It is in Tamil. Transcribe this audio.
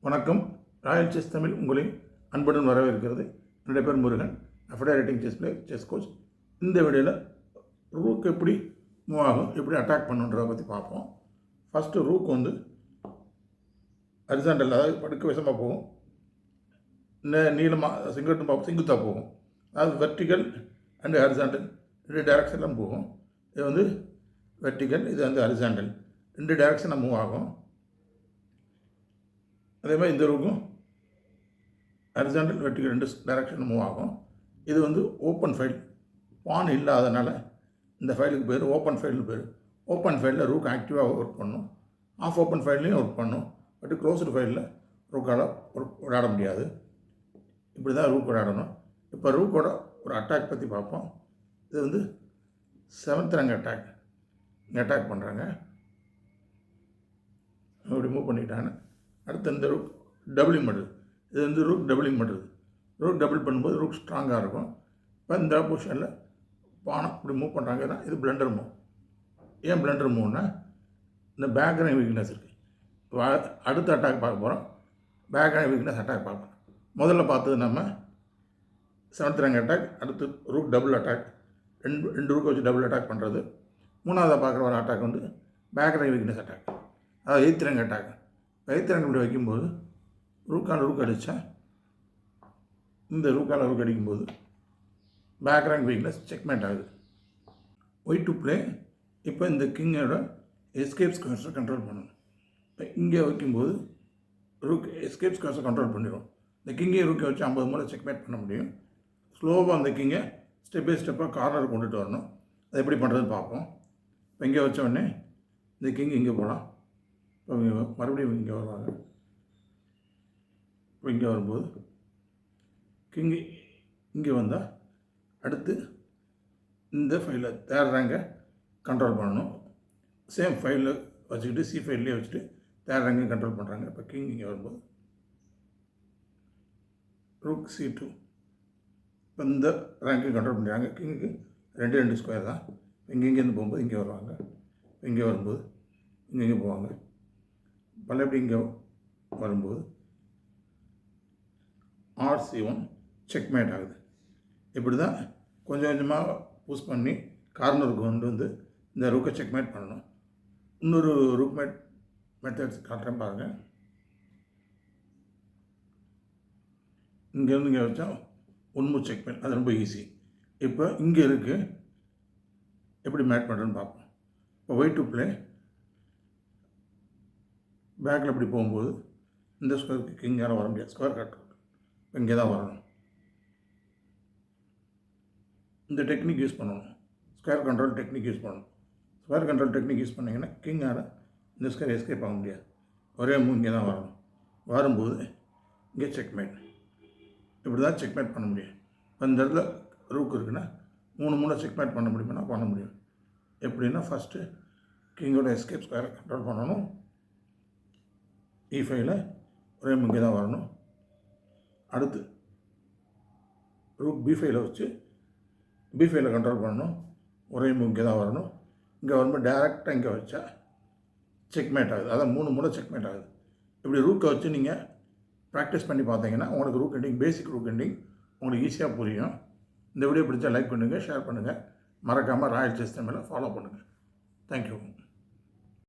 வணக்கம். ராயல் செஸ் தமிழ் உங்களை அன்புடன் வரவேற்கிறது. என்னுடைய பேர் Murugan, a FIDE rating chess player, chess coach. இந்த வீடியோவில் ரூக் எப்படி மூவ் ஆகும், எப்படி அட்டாக் பண்ணுன்றதை பற்றி பார்ப்போம். ஃபஸ்ட்டு ரூக் வந்து ஹரிசாண்டல், அதாவது படுக்க விஷமாக போகும். நீளமாக செங்குத்தாக போகும். அதாவது வெர்டிக்கல் அண்டு ஹரிசாண்டல் ரெண்டு டைரக்ஷனில் போகும். இது வந்து வெர்டிக்கல், இது வந்து ஹரிசாண்டல், ரெண்டு டைரக்ஷனில் மூவ் ஆகும். அதே மாதிரி இந்த ரூக்கும் ஹரிசாண்டல் வெர்டிக்கல் ரெண்டு டைரக்ஷன் மூவ் ஆகும். இது வந்து ஓப்பன் ஃபைல், பான் இல்லாதனால இந்த ஃபைலுக்கு பேர் ஓப்பன் ஃபைல்னு பேர். ஓப்பன் ஃபைலில் ரூக் ஆக்டிவாக ஒர்க் பண்ணும், ஆஃப் ஓப்பன் ஃபைல்லையும் ஒர்க் பண்ணும். பட் க்ளோஸ்டு ஃபைலில் ரூக்கால் விளையாட முடியாது. இப்படி தான் ரூக் விளையாடணும். இப்போ ரூக்கோட ஒரு அட்டாக் பற்றி பார்ப்போம். இது வந்து 7th ரேங்க் அட்டாக். இங்கே அட்டாக் பண்ணுறாங்க, இப்படி மூவ் பண்ணிட்டாங்க. அடுத்து இந்த ரூக் டபுளிங் பண்ணுறது. இது வந்து ரூக் டபுளிங் பண்ணுறது. ரூக் டபுள் பண்ணும்போது ரூக் ஸ்ட்ராங்காக இருக்கும். இப்போ இந்த பொசிஷனில் பானம் இப்படி மூவ் பண்ணுறாங்கன்னா இது பிளண்டர் மூவ். ஏன் பிளண்டர் மூவ்னா இந்த பேக்ரவுண்ட் வீக்னஸ் இருக்குது. அடுத்த அட்டாக் பார்க்க போகிறோம். பேக்ரவுண்ட் வீக்னஸ் அட்டாக் பார்ப்போம். முதல்ல பார்த்தது நம்ம 7th ரேங்க் அட்டாக், அடுத்து ரூக் டபுள் அட்டாக், ரெண்டு ரூக்கை வச்சு டபுள் அட்டாக் பண்ணுறது. மூணாவதாக பார்க்குற ஒரு அட்டாக் வந்து பேக்ரவுண்ட் வீக்னஸ் அட்டாக், அதாவது 8th rank attack. 8th rank இப்படி வைக்கும்போது ரூக்கான ரூக் அடித்தா, இந்த ரூக்கான ரூக் அடிக்கும்போது பேக்ரவுண்ட் வீக்னஸ் செக்மேட் ஆகுது. White to play. இப்போ இந்த கிங்கோட எஸ்கேப் ஸ்கொயர்ஸை கண்ட்ரோல் பண்ணணும். இப்போ இங்கே வைக்கும்போது ரூக் எஸ்கேப் ஸ்கொயர்ஸை கண்ட்ரோல் பண்ணிடும். இந்த கிங்கை ரூக்கை வச்சு 50 முறை செக்மேட் பண்ண முடியும். ஸ்லோவாக அந்த கிங்கை ஸ்டெப் பை ஸ்டெப்பாக கார்னர் கொண்டுட்டு வரணும். அது எப்படி பண்ணுறதுன்னு பார்ப்போம். இப்போ இங்கே வச்ச உடனே இந்த கிங் இங்கே போகலாம். இப்போ மறுபடியும் இங்கே வருவாங்க. இப்போ இங்கே வரும்போது கிங் இங்கே வந்தால் அடுத்து இந்த ஃபைலில் 3rd ரேங்கை கண்ட்ரோல் பண்ணணும். சேம் ஃபைலில் வச்சுக்கிட்டு சி ஃபைல்லே வச்சுட்டு 3rd ரேங்கை கண்ட்ரோல் பண்ணுறாங்க. இப்போ கிங் இங்கே வரும்போது ரூக் C2. இப்போ இந்த ரேங்கை கண்ட்ரோல் பண்ணுறாங்க. கிங்குக்கு 2 ஸ்கொயர் தான். இங்கேருந்து போகும்போது இங்கே வருவாங்க. இங்கே வரும்போது இங்கே போவாங்க. பழையபடி இங்கே வரும்போது RC1 செக்மேட் ஆகுது. இப்படி தான் கொஞ்சம் கொஞ்சமாக புஷ் பண்ணி கார்னருக்கு வந்து இந்த ரூக்கை செக்மேட் பண்ணணும். இன்னொரு ரூக் மெத்தட்ஸ் காட்டுறேன் பாருங்கள். இங்கேருந்து இங்கே வச்சா ஒன்மு செக்மேட், அது ரொம்ப ஈஸி. இப்போ இங்கே இருக்குது, எப்படி மேட் பண்ணுறதுன்னு பார்ப்போம். இப்போ ஒயிட் டு பிளே. பேக்கில் இப்படி போகும்போது இந்த ஸ்கொயருக்கு கிங்கால் வர முடியாது. ஸ்கொயர் கட் இங்கே தான் வரணும். இந்த டெக்னிக் யூஸ் பண்ணணும். ஸ்கொயர் கண்ட்ரோல் டெக்னிக் யூஸ் பண்ணணும். ஸ்கொயர் கண்ட்ரோல் டெக்னிக் யூஸ் பண்ணிங்கன்னா கிங்கால் இந்த ஸ்கொயர் எஸ்கேப் ஆக முடியாது. ஒரே மூவ் இங்கே தான் வரணும். வரும்போது இங்கே செக்மேட். இப்படி தான் செக்மேட் பண்ண முடியும். இப்போ இந்த இடத்துல ரூக் இருக்குன்னா 3 மூணை செக்மேட் பண்ண முடியுமா? பண்ண முடியும். எப்படின்னா ஃபஸ்ட்டு கிங்கோட எஸ்கேப் ஸ்கொயரை கண்ட்ரோல் பண்ணணும். E5ல் ஒரே இங்கே தான் வரணும். அடுத்து ரூக் B5ல் வச்சு B5ல் கண்ட்ரோல் பண்ணணும். ஒரே இங்கே தான் வரணும். இங்கே வரும்போது டேரெக்டாக இங்கே வச்சா செக்மேட் ஆகுது. அதான் 3 முறை செக்மேட் ஆகுது. இப்படி ரூக்கை வச்சு நீங்கள் ப்ராக்டிஸ் பண்ணி பார்த்தீங்கன்னா உங்களுக்கு ரூக் எண்டிங், பேசிக் ரூக் எண்டிங் உங்களுக்கு ஈஸியாக புரியும். இந்த வீடியோ பிடிச்சா லைக் பண்ணுங்கள், ஷேர் பண்ணுங்கள். மறக்காமல் ராயல் செஸ் தமிழை ஃபாலோ பண்ணுங்கள். தேங்க்யூ.